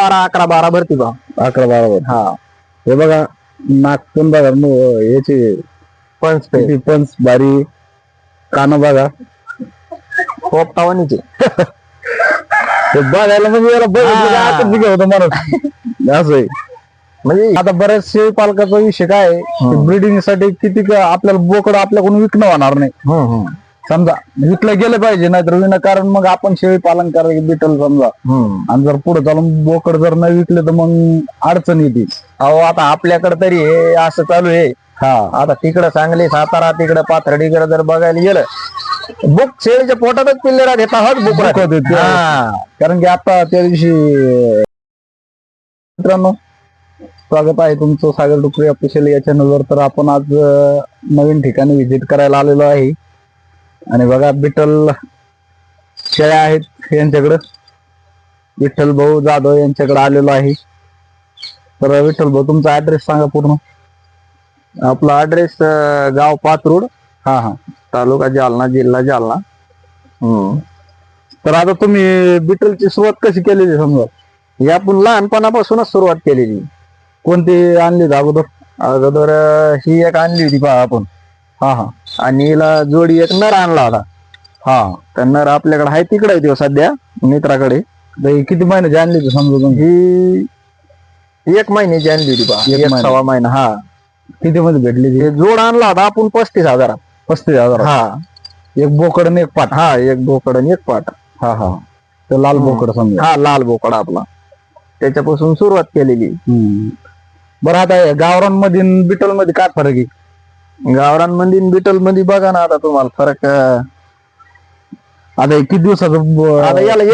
12 11 12 भरती बा. 11 12. हा हे बघा नाक पण बघा याचे पंच किती पंच भारी, कान बघा पोपटावानीचे. ते बघायला म्हणजे याला बघितलं आताच होतं मला असं आहे. म्हणजे आता बऱ्याच शेळी पालकाचा विषय काय आहे, ब्रीडिंग साठी किती आपल्याला बोकड आपल्याकडून विकणं होणार नाही. समजा विकलं गेलं पाहिजे, नाहीतर विनाकारण मग आपण शेळी पालन करायला बिटल समजा, आणि जर पुढे चालून बोकड जर नाही विकले तर मग अडचण येते. अहो आता आपल्याकडे तरी हे असं चालू आहे. हा आता तिकडं सांगली सातारा तिकडं पाथर्डीकडे जर बघायला गेलं, बुक शेळीच्या पोटातच पिल्ले राहत बुक. कारण की आता त्या दिवशी मित्रांनो स्वागत आहे तुमचं सागर डुकरे ऑफिशियल या चॅनलवर. तर आपण आज नवीन ठिकाणी व्हिजिट करायला आलेलो आहे, आणि बघा बिटल शेळ्या आहेत यांच्याकडं. विठ्ठल भाऊ जाधव यांच्याकडे आलेलो आहे. तर विठ्ठल भाऊ तुमचा ऍड्रेस सांगा पूर्ण. आपला ऍड्रेस गाव पाथरूड, हा तालुका जालना, जिल्हा जालना. तर आता तुम्ही बिटलची सुरुवात कशी केलेली समजा? ही आपण लहानपणापासूनच सुरुवात केलेली. कोणती आणली अगोदर? अगोदर ही एक आणली होती पहा आपण. हा आणि हिला जोडी एक नर आणला होता. हा तर नर आपल्याकडे आहे तिकडे तो सध्या मित्राकडे. किती महिन्याची आणली होती समजा तुम्ही? ही 1 महिन्याची आणली होती पहा, 1 महिना. हा किती मध्ये भेटली ती? जोड आणला होता आपण 35,000. 35,000? हा एक बोकड आणि एक पाट. हा एक बोकड आणि एक पाट. हा तर लाल बोकड समजा. हा लाल बोकड आपला, त्याच्यापासून सुरुवात केलेली. बरं आता गावरांमध्ये बिटल मध्ये काय फरक आहे? गावरांमध्ये बिटल मध्ये बघा ना आता तुम्हाला फरक. आता किती दिवसाचं? आता याला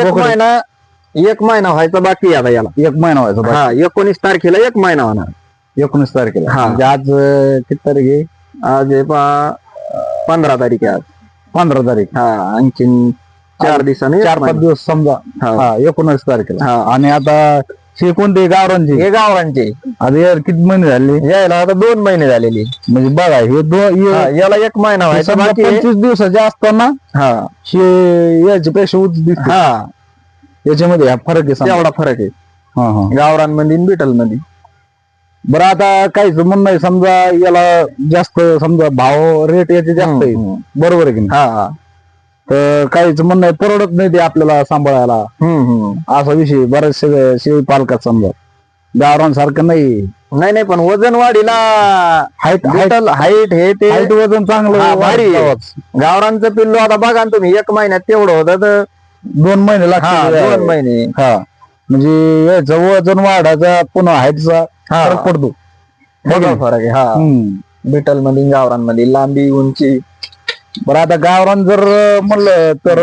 1 महिना व्हायचा बाकी. आता याला 1 महिना व्हायचा. हा 19 तारखेला 1 महिना होणार. 19 तारखेला. हा. म्हणजे आज किती तारीख आहे? आज 15 तारीख आहे आज. 15 तारीख. हा आणखीन 4 दिवसांनी 4-5 दिवस समजा. हा 19 तारखेला. हा. आणि आता हे कोणते गावरांचे? हे गावरांचे. आता यार किती महिने झाले? यायला आता 2 महिने झालेली. म्हणजे बघा हे याला 1 महिना व्हायचा बाकी. 25 दिवसाचे असताना हा हे याची पेक्षा उंच दिसते. हा याच्यामध्ये फरक आहे समजा. एवढा फरक आहे हा गावरांमध्ये बिटल मध्ये. बरं आता काहीच म्हणणं आहे समजा याला जास्त समजा भाव रेट याचे जास्त आहे, बरोबर आहे की नाही? हा तर काहीच म्हणणं आहे परवडत नाही ते आपल्याला सांभाळायला, असा विषय बरेचसे शेळी पालकात समजा. गावरांसारखं नाही पण वजन वाढीला हाईट हे ते हाईट वजन चांगलं भारी. गावरांचं पिल्लू आता बघा ना तुम्ही, 1 महिन्यात तेवढं होतं तर 2 महिने लागतात. 2 महिने. हा म्हणजे याचं वजन वाढायचा पुन्हा हाईटचा फरक पडतो. मोठा फरक आहे. हा बिटल मध्ये गावरांमध्ये लांबी उंची. बरं आता गावरान जर म्हणलं तर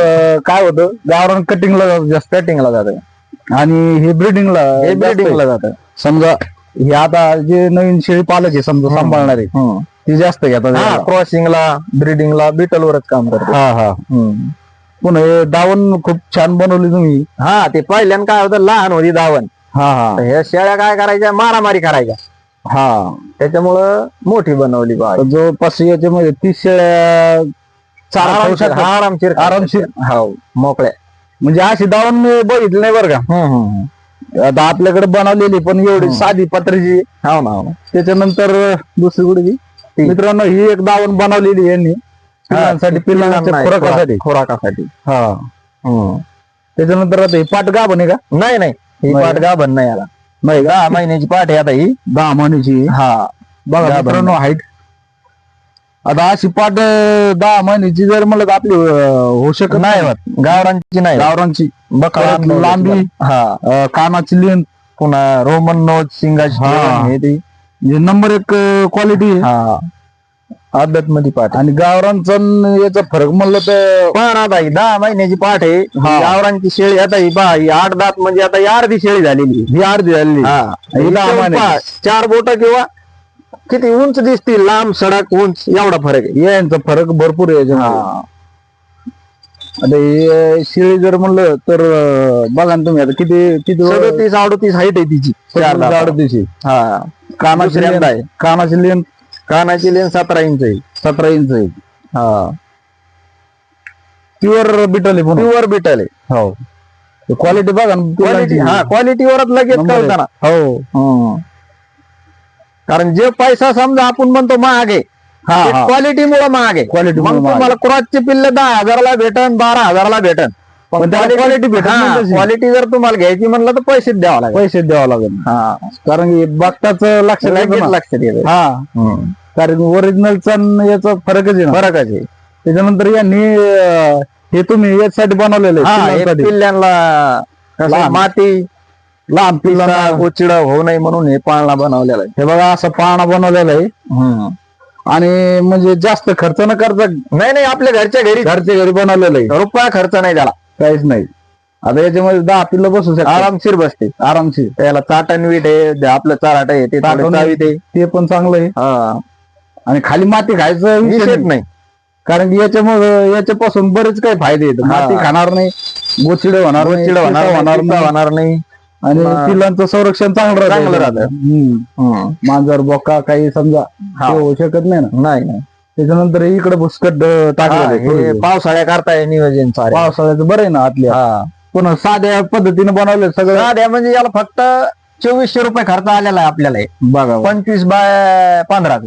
काय होतं, गावरान कटिंगला जास्त कटिंगला जातं आणि हे ब्रिडिंगला जातं. समजा हे आता जे नवीन शेळी पालक आहे समजा सांभाळणारे ते जास्त घेतात. क्रॉसिंगला ब्रिडिंगला बिटलवरच काम करतात. हा पुन्हा हे दावण खूप छान बनवली तुम्ही. हा ते पहिल्यानं काय होतं, लहान होती दावण. हा हे शेळ्या काय करायच्या, मारामारी करायच्या. हा त्याच्यामुळं मोठी बनवली बा. जवळपास याच्यामध्ये 30 शेळ्या आरामशीर हो मोकळ्या. म्हणजे अशी दावण मी बघितली नाही बरं का. आता आपल्याकडे बनवलेली पण एवढी साधी पत्र्याची. हो ना. त्याच्यानंतर दुसरी कुठे मित्रांनो ही एक दावण बनवलेली यांनी पिल्लांसाठी खुराकासाठी. हा त्याच्यानंतर आता ही पाट गाभण आहे का? नाही ही पाट गाभण नाही याला. नाही 10 महिन्याची पाठ आहे आता ही. 10 महिन्याची. हा बघा मित्रांनो हाईट. आता अशी पाट 10 महिन्याची जर म्हणलं तर आपली होऊ शकत नाही. गावरांची नाही. गावरांची बकरा लांबी, कानाची लेंथ, पुन्हा रोमन नोज, शिंगाची नंबर 1 क्वालिटी. आदत मध्ये पाठ. आणि गावरांचा याचा फरक म्हणलं तर पण आता ही 10 महिन्याची पाठ आहे. गावरांची शेळी आता ही 8 दात म्हणजे आता ही अर्धी शेळी झालेली. ही अर्धी झालेली. 4 बोट किंवा किती उंच दिसतील, लांब सडक उंच, एवढा फरक आहे. यांचा फरक भरपूर आहे. आता हे शेळी जर म्हणलं तर बघा ना तुम्ही आता किती 37-38 हाईट आहे तिची. 37-38. कानाची लेन 17 इंच आहे. 17 इंच आहे. हा प्युअर बिटल आहे. प्युअर बिटल आहे. हो क्वालिटी बघा ना क्वालिटी, पिल्लांची. हा क्वालिटीवरच लगेच नंबर आहे. कळतं ना. हो कारण जे पैसा समजा आपण म्हणतो महाग आहे, हा हा क्वालिटी मुळे महाग आहे. Quality मुळे मग महाग तुम्हाला क्रॉसची पिल्ल 10,000ला भेटन, 12,000ला भेटन, पण त्याला quality भेटत नाही तशी. क्वालिटी जर तुम्हाला घ्यायची म्हणलं तर पैसेच द्यावं लागेल. पैसे द्यावं लागेल हा, कारण की बघताच लक्ष लगेच लागतं ना. लक्षात येतं. हा कारण ओरिजिनलचा याचा फरकच आहे ना. फरकच आहे. त्याच्यानंतर यांनी हे तुम्ही याच्यासाठी बनवलेलं हा, आहे हे पिल्लांसाठी. पिल्ल्यांना कसं लहान. माती लहान पिल्लांना उचिड होऊ नये म्हणून हे पाळणा बनवलेला आहे. हे बघा असं पाळणा बनवलेला आहे आणि म्हणजे जास्त खर्च न करता नाही नाही, आपल्या घरच्या घरी घरच्या घरी बनवलेलं आहे, रुपया खर्च नाही त्याला, काहीच नाही. आता याच्यामध्ये 10 पिल्लं बसू शकतात आरामशीर बसते. आरामशीर. त्याला चाटण वीट आहे, आपलं चराट आहे, ते थोडं चाटण चावीत आहे. ते पण चांगलं आहे हा, आणि खाली माती खायचं विषय विषयच नाही. नाही. कारण की याच्यामुळे याच्यापासून बरेच काही फायदे आहेत. हा. माती खाणार नाही, गोचिड होणार नाही, चिड होणार पिसा नाही, नाही. होणार नाही. आणि हा. पिल्लांचं संरक्षण चांगलं चांगलं राहतं. राहतं. मांजर बोका काही समजा हा. ते होऊ शकत नाही ना. नाही नाही. त्याच्यानंतर इकडे भुसकट हा, टाकलं हे पावसाळ्या करताय नियोजन सारे. पावसाळ्याचं बरं आहे ना आतल्या. हा, पण साध्या पद्धतीने बनवले सगळं. साध्या म्हणजे याला फक्त 2400 रुपये खर्च आलेला आहे आपल्याला हे. बघा 25/15.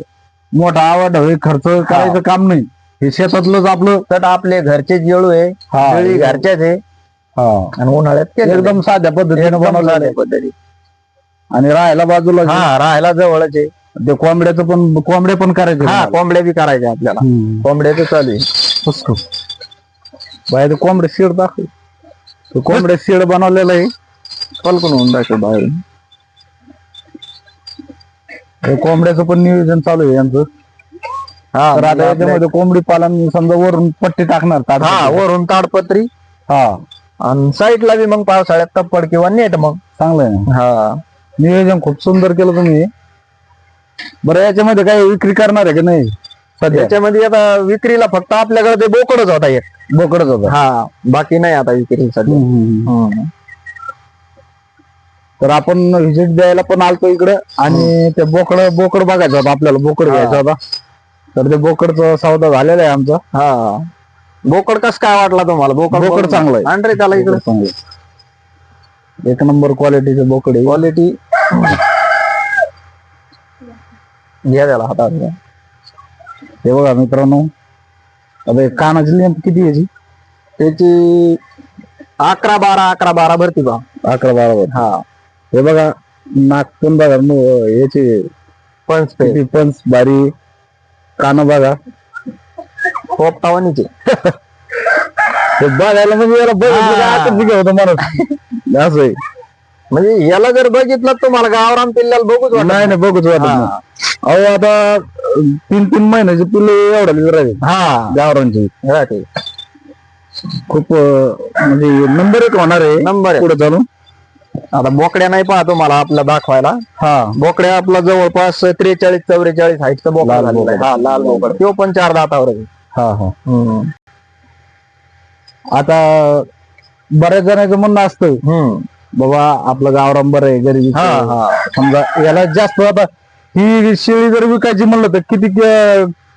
मोठा आवड खर्च करायचं काम नाही. हे शेतातलंच आपलं. तर आपले घरचे जेळू आहे, हा. शेळी घरच्याच आहे, हा आणि उन्हाळ्यात केलेलं आहे. एकदम साध्या पद्धतीने एकदम बनवलेलं साध्या आहे. पद्धती. आणि राहायला बाजूला हा, राहायला जवळच आहे. ते कोंबड्या पण करायचे. हा, कोंबड्या बी करायच्या आपल्याला. कोंबड्याचं चालू आहे. बाहेर कोंबडे शेड दाखव. तो कोंबड्या शेड बनवलेला आहे. पलकून होऊन दाखव बाहेर. हे कोंबड्याचं पण नियोजन चालू आहे यांचं. हा, तर आता म्हणजे याच्यामध्ये कोंबडी पालन समजा वरून पट्टी टाकणार आपल्या- हा, वरून ताडपत्री, हा आणि साईडला बी मग पावसाळ्यात तप्पड किंवा नेट मग. चांगलं आहे ना. हा, नियोजन खूप सुंदर केलं तुम्ही. बरं याच्यामध्ये काही विक्री करणार आहे की नाही सध्या? त्याच्यामध्ये आता विक्रीला फक्त आपल्याकडे ते बोकडच होता एक. बोकडच होतं. हा, बाकी नाही आता विक्री सध्या. तर आपण व्हिजिट द्यायला पण आलतो इकडं आणि ते बोकड बघायचं होतं आपल्याला. बोकड घ्यायचा होता. तर ते बोकडचा सौदा झालेला आहे आमचा. हा, बोकड कस काय वाटला तुम्हाला? बोकड चांगलं आहे. आणरे त्याला इकडे. चांगलं आहे. एक नंबर क्वालिटीचे बोकड आहे. क्वालिटी घ्या त्याला हातात. हे बघा मित्रांनो, आता हे कानाची लेंथ किती याची? त्याची 11-12 भरती बा. 11-12. हा, हे बघा नाक पण बघा याचे पंच पे किती पंच बारी. कान बघा पोपटावानीचे. ते बघायला म्हणजे याला बघितलं की आकर्षित होतं माणूस. असं आहे. म्हणजे याला जर बघितलं तुम्हाला गावरान पिल्ल्याला बघूच वाटत नाही नाही बघूच वाटत नाही. हा. अहो आता 3-3 महिन्याचे पिल्ले एवढा राहिले हा, गावरांची. राहते. खूप म्हणजे नंबर 1 होणार आहे नंबर आहे. पुढे चालून. आता बोकड्या नाही पाहतो मला आपला दाखवायला. हा बोकड्या आपला जवळपास 43-44 हाईटचा बोकडा लाल झालेला आहे. बोकडा. हा, लाल बोकड. तो पण 4 दातावर आहे. हा हा आता बऱ्याच जणांचं म्हणणं असतं बाबा आपलं गावरान बरं आहे गरीबी. हा हा, समजा याला जास्त आता ही शेळी जर विकायची म्हणलं तर किती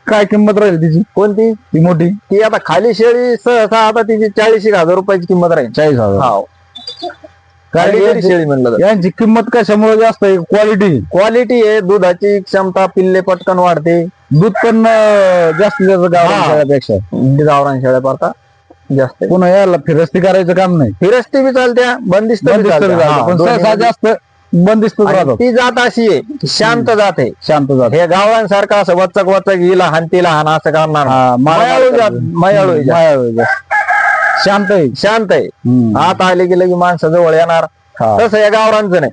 काय किंमत राहील तिची? कोणती? ती मोठी ती आता खाली शेळी सहसा आता तिची 40,000 रुपयाची किंमत राहील. 40,000. हा, कारण खाली जरी यांची- शेळी म्हणलं तर. यांची किंमत कशामुळे जास्त आहे? क्वालिटी. क्वालिटी आहे, दुधाची क्षमता, पिल्ले पटकन वाढते, दूध पण जास्त जास्त गावरान हा. शेळ्यापेक्षा. गावरान शेळ्या पडता जास्त आहे. पुन्हा याला फिरस्ती करायचं काम नाही. फिरस्ती बी चालत्या, बंदिस्त बी बंदिस्त चालत्या. जात. हा, पण दोन्ही सहसा मध्ये. जास्त बंदिस्त आणि राहतात. ती जात अशी आहे की शांत जात आहे. शांत जात. हे गावरांसारखं असं वचक हिला हान तिला हान असं करणार नाही. हा, मायाळू जात, मायाळू जात. मायाळू जात. शांत आहे. शांत आहे. हम्म. आत आले की लगे माणसं जवळ येणार. हा. तसं या गावरांचं नाही.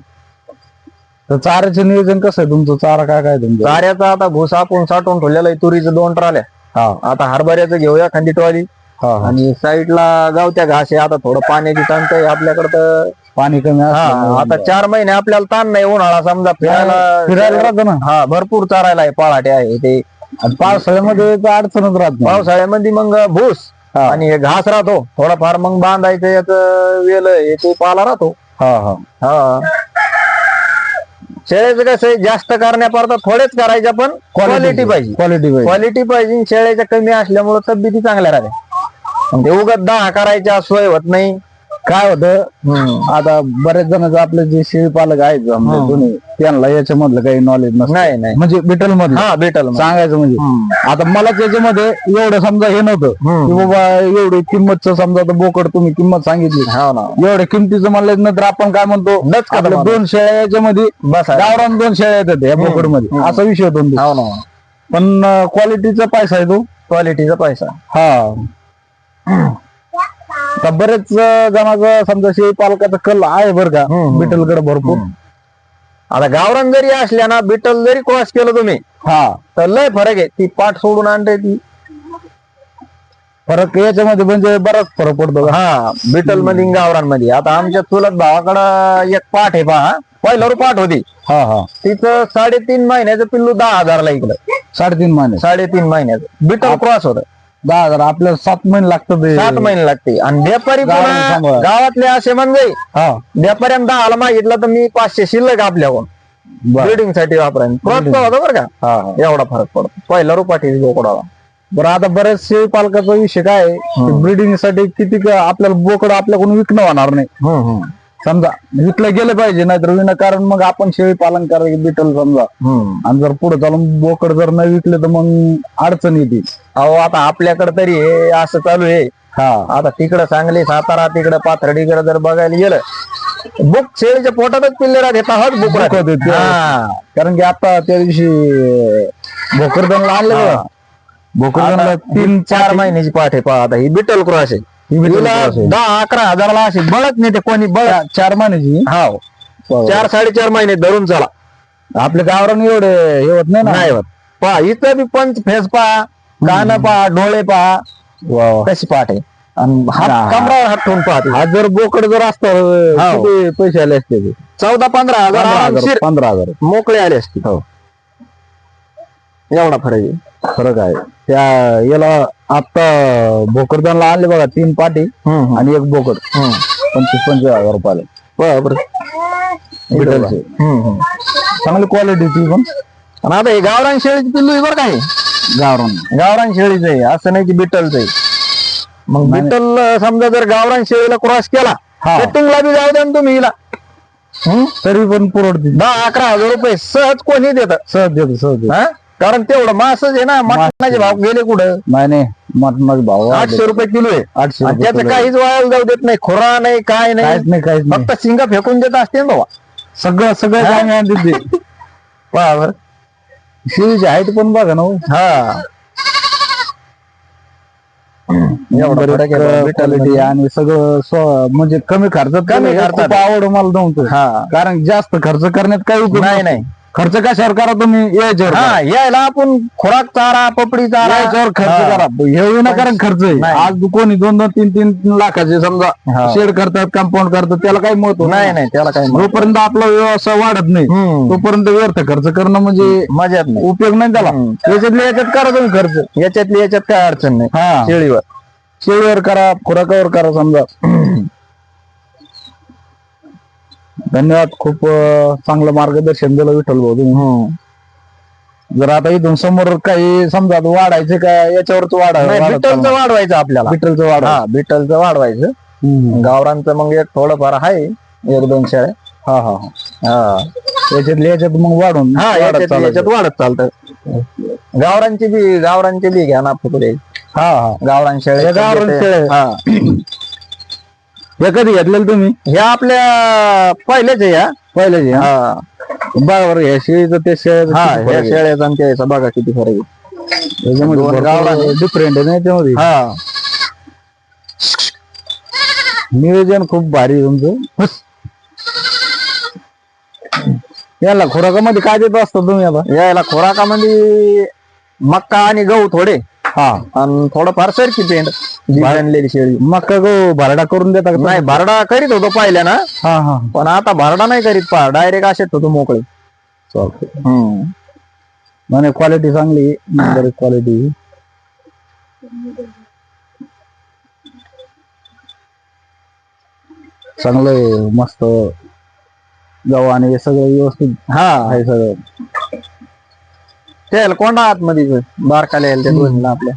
तर चाऱ्याचं नियोजन कसं आहे तुमचं? चारा काय काय तुमचं? चाऱ्याचा आता भुसा आपण साठवून ठेवलेला आहे. तुरीचं 2 ट्रॉल्या. हा आता हरभऱ्याचं घेऊया खंडी ट्रॉली. हा हा. आणि साईडला गावत्या घास आहे. आता थोडं पाण्याची टंचाई आपल्याकडे तर. पाणी कमी हा, असल्यामुळे आता 4 महिने आपल्याला ताण नाही. उन्हाळा समजा फिरायला राहतं ना. हा, भरपूर चारायला आहे. पाळाटे आहे ते. आणि पावसाळ्यामध्ये तर अडचणच राहत नाही. पावसाळ्यामध्ये मग भूस हा. आणि हे घास राहतो थोडाफार. मग बांधायचं याच वेल हे ते पाला राहतो. हा हा. हा, शेळ्याचं कसं आहे, जास्त करण्याकरता थोडेच करायच्या, पण क्वालिटी पाहिजे. क्वालिटी पाहिजे. क्वालिटी पाहिजे. शेळ्याच्या कमी असल्यामुळे तब्येती चांगल्या राहते. म्हणजे उगाच 10 करायच्या सोय होत नाही. काय होतं आता बरेच जणांचं आपले जे शेळी पालक आहेत समजा जुने, त्यांना याच्यामधलं काही नॉलेज नसतं. नाही नाही म्हणजे बिटल मध्ये हा भेटल सांगायचं म्हणजे आता मला त्याच्यामध्ये एवढं समजा हे नव्हतं की बाबा एवढी किंमतचं समजा आता बोकड तुम्ही किंमत सांगितली हो ना एवढ्या किमतीचं म्हणलं नंतर आपण काय म्हणतो आपल्या 2 शेळ्या याच्यामध्ये बस गावरान 2 शेळ्या येतात या बोकड मध्ये असा विषय होतो तो. हो ना पण क्वालिटीचा पैसा आहे तो. क्वालिटीचा पैसा हा तर बरेच जणांचा समजा शेळी पालकाचा कल आहे बरं का बिटलकडे भरपूर. आता गावरान जरी असल्या ना बिटल जरी क्रॉस केलं तुम्ही हा तर लय फरक आहे. ती पाठ सोडून आणते ती फरक याच्यामध्ये म्हणजे बराच फरक पडतो का? हा बिटल मध्ये गावरान मध्ये. आता आमच्या चुलत भावाकडं एक पाठ आहे पहा, पहिल्यावर पाठ होती हा हा तिचं 3.5 महिन्याचं पिल्लू 10,000ला इकडं. 3.5 महिने 3.5 महिन्याचं बिटल क्रॉस होत. 10,000 आपल्याला 7 महिने लागतात 7 महिने लागते. आणि व्यापारी गावाला पुन्हा सांभाळा. गावातले असे म्हणजे हा व्यापाऱ्यानं 10ला मागितलं तर मी 500 शिल्लक आपल्याकडून ब्रिडिंग साठी वापरायला क्रॉसचा होता बरं का. एवढा फरक पडतो पहिला रुपाठी बोकडाला. बरं आता बरेच शेळी पालकाचा विषय काय ब्रिडिंग साठी किती आपल्याला बोकड आपल्याकडून विकणं होणार नाही. समजा विकलं गेलं पाहिजे नाहीतर विनाकारण मग आपण शेळी पालन करायचं बिटल समजा आणि जर पुढे चालून बोकड जर नाही विकले तर मग अडचण येते. अहो आता आपल्याकडे तरी हे असं चालू आहे. हा आता तिकडं सांगली सातारा तिकडं पाथर्डीकडे जर बघायला गेलं बुक शेळीच्या पोटातच पिल्ले राहत बुक कारण की आता त्या दिवशी भोकरदनला आणले बघा. भोकरदनला 3-4 महिन्याची पाठ आहे पहा. आता ही बिटल क्रॉस आहे. बिटल 10-11 हजाराला अशी बळत नाही ते कोणी बळ. 4 महिन्याची हा 4-4.5 महिने धरून चला. आपल्या गावरान एवढे हे होत नाही ना. नाही होत पहा इथं बी पंच फेस पहा, कान पहा, डोळे पहा, कशी पाठ आहे. आणि हात कमरावर हात ठेवून पाहते. हा जर बोकड जर असतं किती पैसे आले असते ते? 14-15 हजार 15,000 मोकळे आले असते. हो एवढा फरक आहे. फरक आहे. त्या याला आता भोकरदनला आणले बघा 3 पाटी आणि 1 बोकड 25-25 हजार रुपयाला. बरोबर बिटलचे चांगली क्वालिटीची पण. आणि आता हे गावरान शेळीची पिल्लू आहे बरं काय. गावरान शेळीचं आहे असं नाही की बिटलचं आहे. मग बिटल समजा जर गावरान शेळीला क्रॉस केला कटिंगला बी जाऊ द्या ना तुम्ही हिला तरी पण पुरवडते. 10-11 हजार रुपये सहज कोणी देत. सहज देतो. कारण तेवढं मासच आहे ना. मटणाचे भाव गेले कुठं. नाही मटणाचे भाव 800 रुपये किलो आहे. 800 आणि त्याचं काहीच वायाला जाऊ देत नाही. खोरा नाही काय नाही काहीच नाही. फक्त शिंगा फेकून देत असते ना बाबा. सगळं काय देते. पहा बरं शेळीची हाईट पण बघा ना. हा क्वालिटी आणि सगळं म्हणजे कमी खर्चात आवड मला नव्हतं. कारण जास्त खर्च करण्यात काही उपयोग नाही. खर्च कशावर करा तुम्ही यायच्यावर. यायला आपण खोराक चारा पपडी चारा यायच्यावर खर्च करा. हे विनाकारण खर्च आहे. आज कोणी 2-3 लाखाचे समजा शेड करतात कंपाऊंड करतात त्याला काही महत्व नाही. त्याला काही जोपर्यंत आपला व्यवसाय वाढत नाही तोपर्यंत व्यर्थ खर्च करणं म्हणजे मजाच नाही. उपयोग नाही त्याला. याच्यात करा तुम्ही खर्च. याच्यात काय अडचण नाही. शेळीवर करा खुराकावर करा समजा. धन्यवाद. खूप चांगलं मार्गदर्शन दिलं विठ्ठल भाऊ तुम्ही. जर आता इथून समोर काही समजा वाढायचं का याच्यावरच बिटलचं वाढवायचं आपल्याला. बिटलचं वाढवायचं. गावरांचं मग एक थोडंफार आहे 1-2 शेळ्या. याच्यात मग वाढून याच्यात वाढत चालतं. गावरांचे बी घ्या ना फुटले. गावरान शेळ्या हे कधी घेतलेलं तुम्ही? ह्या आपल्या पहिलेच आहे. बरोबर. ह्या शेळीचं ते ह्या शेळ्याचा आणि त्याचा बघा किती फरक आहे. डिफरंट आहे ना त्यामध्ये. नियोजन खूप भारी तुमचं. याला खुराकामध्ये काय देत असता तुम्ही? आता यायला खुराकामध्ये मक्का आणि गहू थोडे आणि थोडंफार सरकी पेंड आणलेली शेळी. मक्का गहू भरडा करून देता का? नाही भरडा करीत होतो पाहिल्या ना. पण आता भरडा नाही करीत पहा. डायरेक्ट असेच होतो मोकळे. म्हणे क्वालिटी चांगली क्वालिटी. चांगलं मस्त गहू आणि हे सगळं व्यवस्थित आहे सगळं. ते कोंडा आतमध्ये बारकाले आपल्या